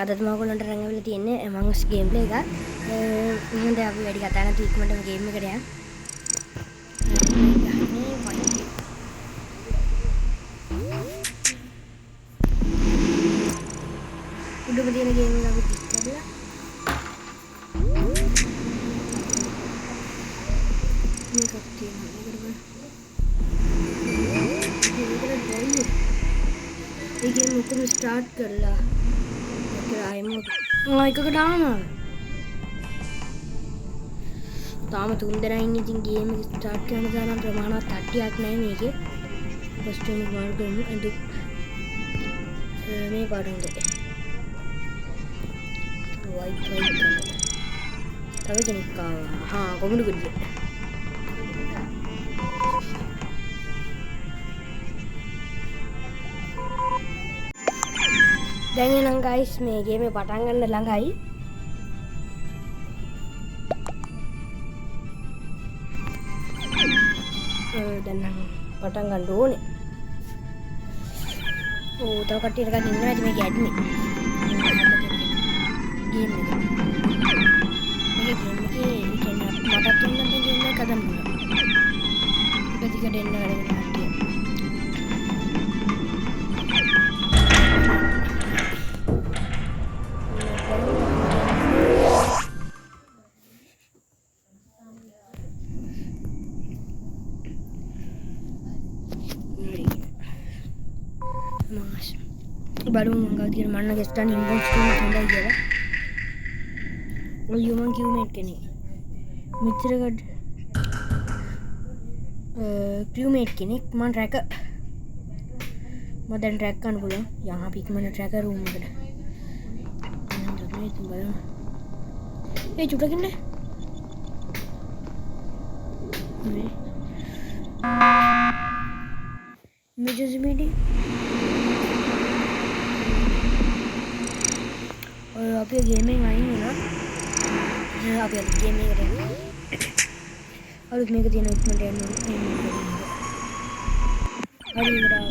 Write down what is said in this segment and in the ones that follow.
අදත් මම ඔයගොල්ලන්ට රැඟවිලා තියෙන්නේ Among Us ගේම් ප්ලේ එක. එහෙනම් දැන් අපි වැඩි කතා නැතුව ඉක්මනටම ගේම් එකට යන්න. උඩම තියෙන ගේම් එක අපි ටික් කරලා මේකක් තියෙනවා. මේකට ගේම් ඔක්කොම ස්ටාර්ට් කරලා එකකට තාම 3 දෙනා ඉන්නේ. ඉතින් ගේම් එක ස්ටාර්ට් කරන තරම් ප්‍රමාණවත් කට්ටියක් නැහැ මේකේ. ෆස්ට් එක මාරු කරමු. මේ පාට හොඳයි. වයිට් තව කෙනෙක් ආවා. කොමුඩු ගුඩිය. දැන් එනම් ගයිස් මේ ගේම පටන් ගන්න ළඟයි. දැන් නම් පටන් ගන්න ඕනේ. තව කට්ටිය ටිකක් ඉන්නවා. ඉතින් මේක ඇඩ්මින් ගේම් එක. මේක ගේම් එකේ කියන්නේ මටත් එන්න ගේම් එක හදන්න පුළුවන්. පැතිකඩ එන්න වැඩ කට්ටිය. බලමු මං ගාව තියෙන මන්න ගෙස්ටන් ඉන්බොක්ස් එකේ හොඳයි කියලා. ඔය යුමන් කියුමේට් කෙනෙක්. මිත්‍රකඩ ක්‍රියුමේට් කෙනෙක් මං ට්‍රැකර්. මම දැන් ට්‍රැක් කරන්න පුළුවන්. යන් අපි ඉක්මනට ට්‍රැකර් රූම් එකට. මම තමයි ඉතින් බලමු. ඒ චුටකින් නේ. මේ emergency meeting. අපි ගේම් එකෙන් අයින් වුණා. අපි ගේම් එකට එනවා. අලුත් මේක තියෙන ඉක්මනට එන්න ඕනේ. හරි ඉවරයි.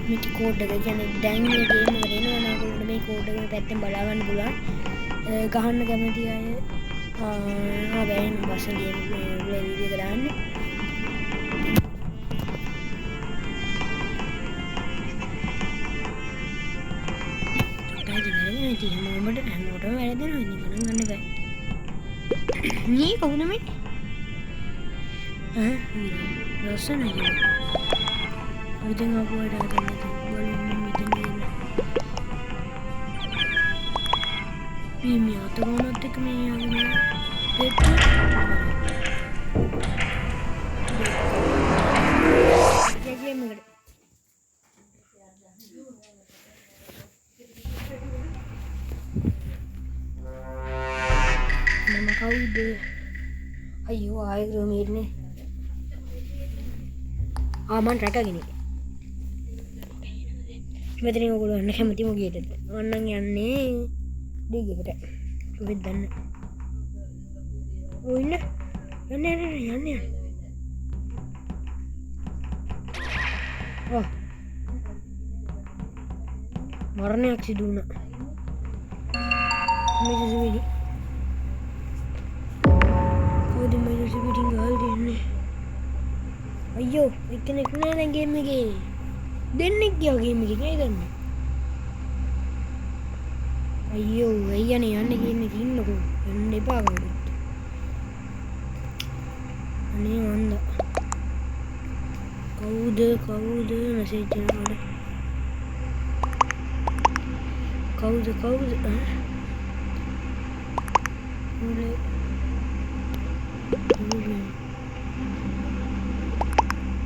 මේක කෝඩ් එක කියන්නේ දැන් මේ ගේම් එකට එනවා නම් ඔයගොල්ලෝ මේ කෝඩ් එක මේ පැත්තෙන් බලා ගන්න පුළුවන්. ගහන්න කැමති අය බෑන් බස් ගේම් වීඩියෝ එක දාන්න. හැමෝටම වැරදෙනවා. ඉතින් ගණන් ගන්න බෑ. මේ කවුද මේ? ලස්සනයි. අද ආපු අයට හදන්න බලන්න මෙතන ඉන්න. මේ අතගොනත් එක්ක මේ යන්නේ. කවුද? අයියෝ ආයෙ රෝමීර්නේ. මං රැකගෙන ඉන්නේ. මෙතනින් ඔයගොල්ලෝ යන්න කැමති මොකේද? මන්නම් යන්නේ ඩිග් එකට. ඔබත් දන්න. ඔය ඉන්න. යන්න. මරණයක් සිදු වුණා. මේ ජීවිතේ meeting ගහන්නේ. අයියෝ එක්කෙනෙක් නෑ දැන් ගේම් එකේ. දෙන්නෙක් ගියා ගේම් එකේ නේද දන්නේ. අයියෝ අයියනේ යන්නේ ගේම් එකේ ඉන්නකෝ. යන්න එපා කවුරුත්. අනේ වන්ද. කවුද මැසේජ් කරනවද? කවුද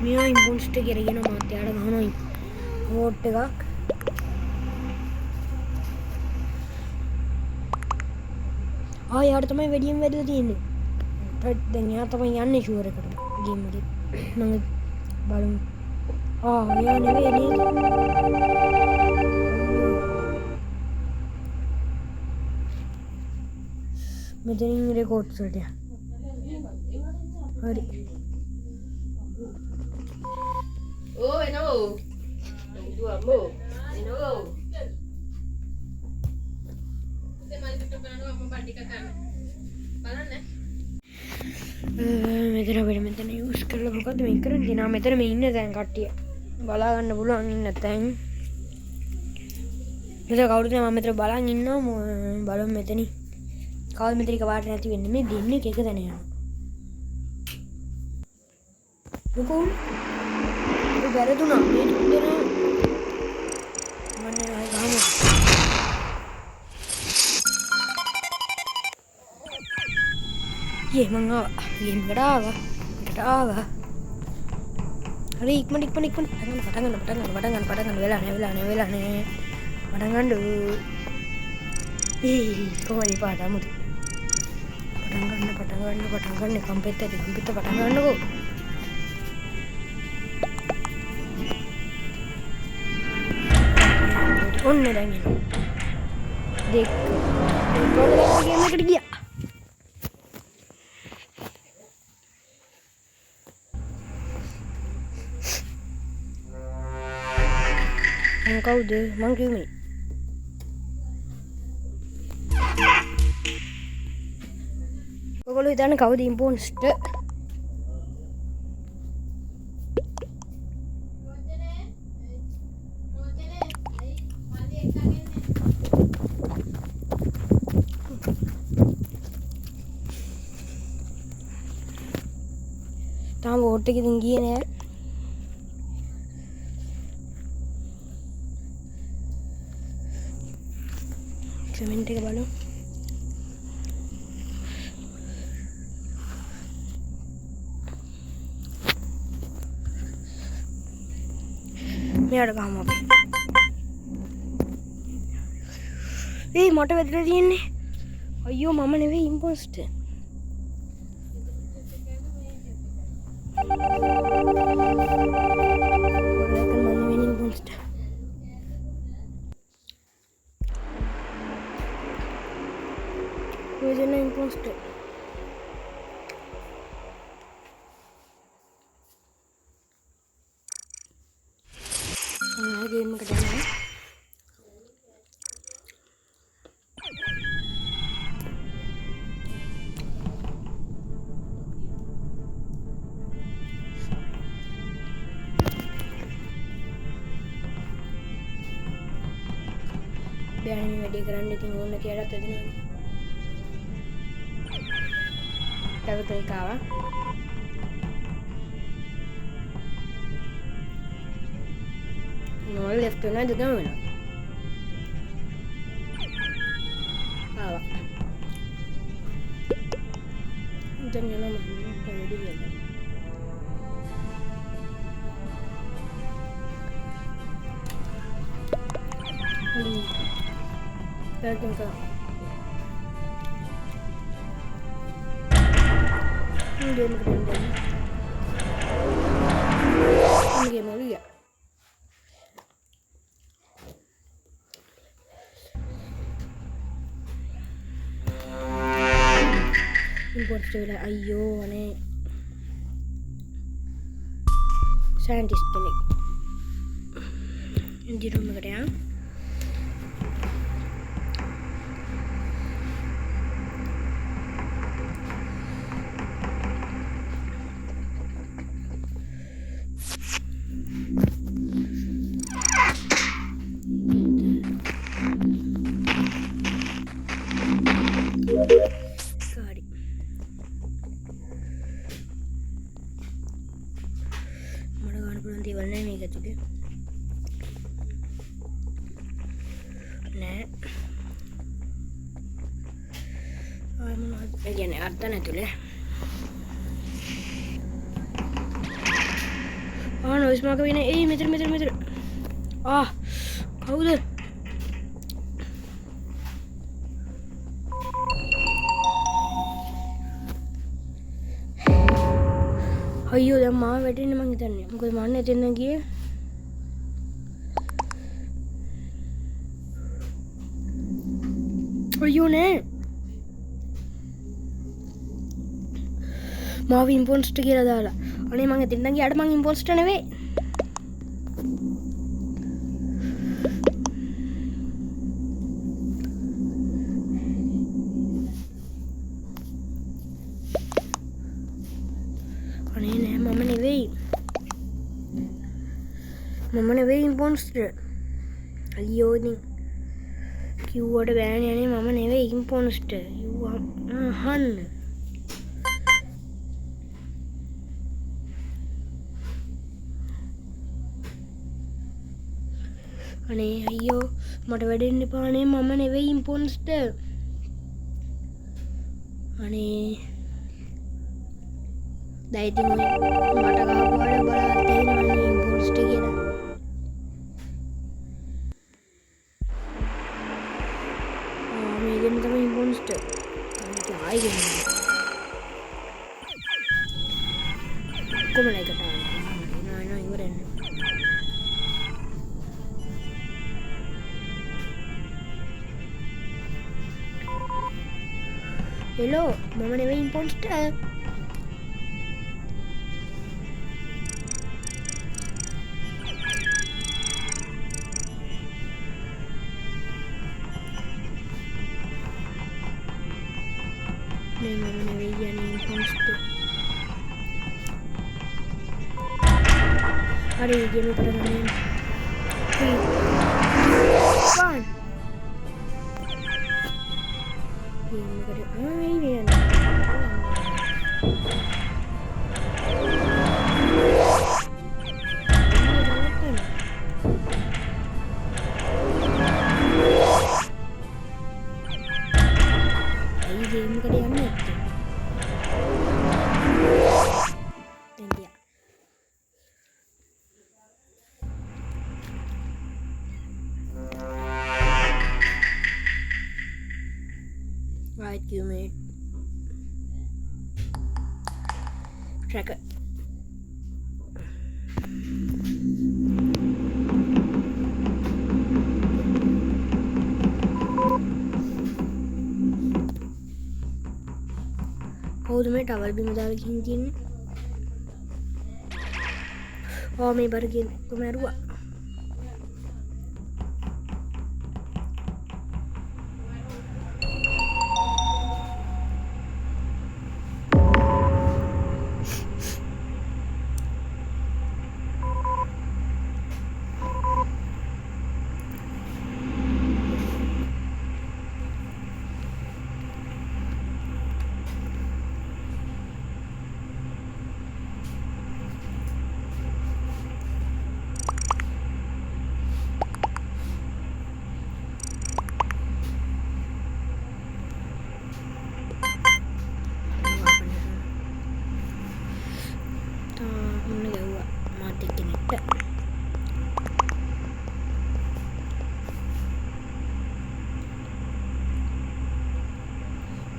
මෙයා ඉම්පොන්ස්ට් එක කරගෙන මාත් යාට ගහනවා වෝට් එකක්. යාට තමයි වැඩියෙන් වැදලා තියෙන්නේ. දැන් යා තමයි යන්නේ ෂුවර් එකට ගේම් එකේ. මම බලමු. යා නෙවෙයි නේද? මෙතනින් රෙකෝඩ්ස් වලට. හරි. මෙතන අපිට මෙතන යූස් කරලා මොකද මේ කරන්නේ? නා මෙතන මේ ඉන්න තැන් කට්ටිය බලා ගන්න පුළුවන් ඉන්න තැන්. මෙතන කවුරුද මම මෙතන බලන් ඉන්නවා බලමු මෙතනින්. කවුද මෙතන එක වාට නැති වෙන්නේ මේ දෙන්නේ එක තැන යනවා. මොකෝ? ඒ වැරදුනා මේ දෙන්න මන්නේ ආයි ගහමු. ये मंगा ये गड़ा अरे इकमन पटंगन वेला ने पटंगन कोमरी पाटा मुझे पटंगन कंपित पटंगन को उन्ने देंगे देख गेम में कट गया kau deh mang kimi kalau itu kau di impost tahu bote ki tinggi ne comment के बालो मेरा काम अब ये मोटे वेदर दिए ने अयो मामा ने वे imposed Wajahnya imposter. Ini game kedana. Biar ini video kerana tinggal nanti ada tadi. Tapi klik kawa no left na juga mana kawa jangan lama kalau dia kan pegang kawa game kedua ini game apa ya import segala ayo ane scientist ini di rumah kerja nanti warna ini gitu deh. Nah, ini artan itu deh. Oh, no, isma kau ini, meter. Ah, kau udah. අයියෝ දැන් මාව වැටෙන්න මං හිතන්නේ. මොකද මම එතන ගියේ. අයියෝ නේ. මාව ඉම්පෝස්ට් කියලා දාලා. අනේ මං එතන ගියාට මං ඉම්පෝස්ට් නෙවෙයි. අනේ නෑ මම නෙවෙයි ඉම්පොන්ස්ටර් අයියෝ ඉතින් කිව්වට බෑනේ අනේ මම නෙවෙයි ඉම්පොන්ස්ටර් අහන්න අනේ අයියෝ මට වැඩෙන්න එපා නේ මම නෙවෙයි ඉම්පොන්ස්ටර් අනේ දැන් ඉතින් මට ගහපුවාට බලවත් තේරෙන්නේ ඉම්පොන්ස්ටර් කියලා මේකෙන් තමයි ඉම්පොන්ස්ටර් අනිත් ආයි ගෙන්නේ කොහමද ඒකට නෑ ඉවරයි හෙලෝ මම නෙවෙයි ඉම්පොන්ස්ටර් නේ මම නෙවෙයි යන්නේ ඉම්පොන්ස්ටර් හරි ගේම කරගන්න fun Right, you made tracker. Hold me towel भी मदाल खींची ने और मैं भर के तो मैं रुआ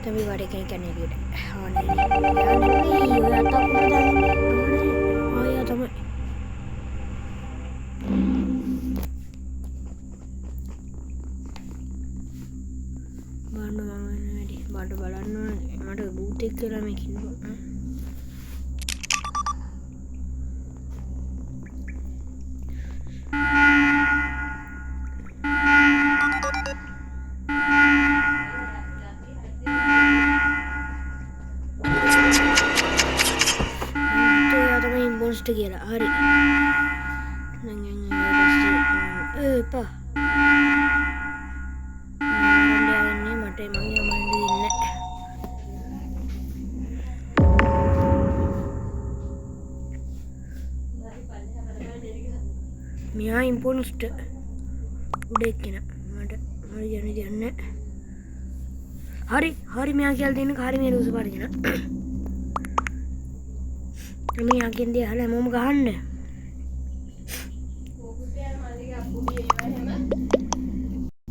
तभी बड़े कहीं करने के लिए हाँ नहीं हो जाता हाँ यार तो मैं बांड बांड मटे बूट एक केला में किन කියලා හරි එපා මරන්න මට මගේ මන්නේ දෙන්නේ මෙයා ඉම්පොන්ස්ටර් උඩ එක්කෙන මට යන්නේ හරි මෙයා කියලා දෙන්න හරි මේ රූස පාරගෙන මේ යකින් දිහා හැමෝම ගහන්න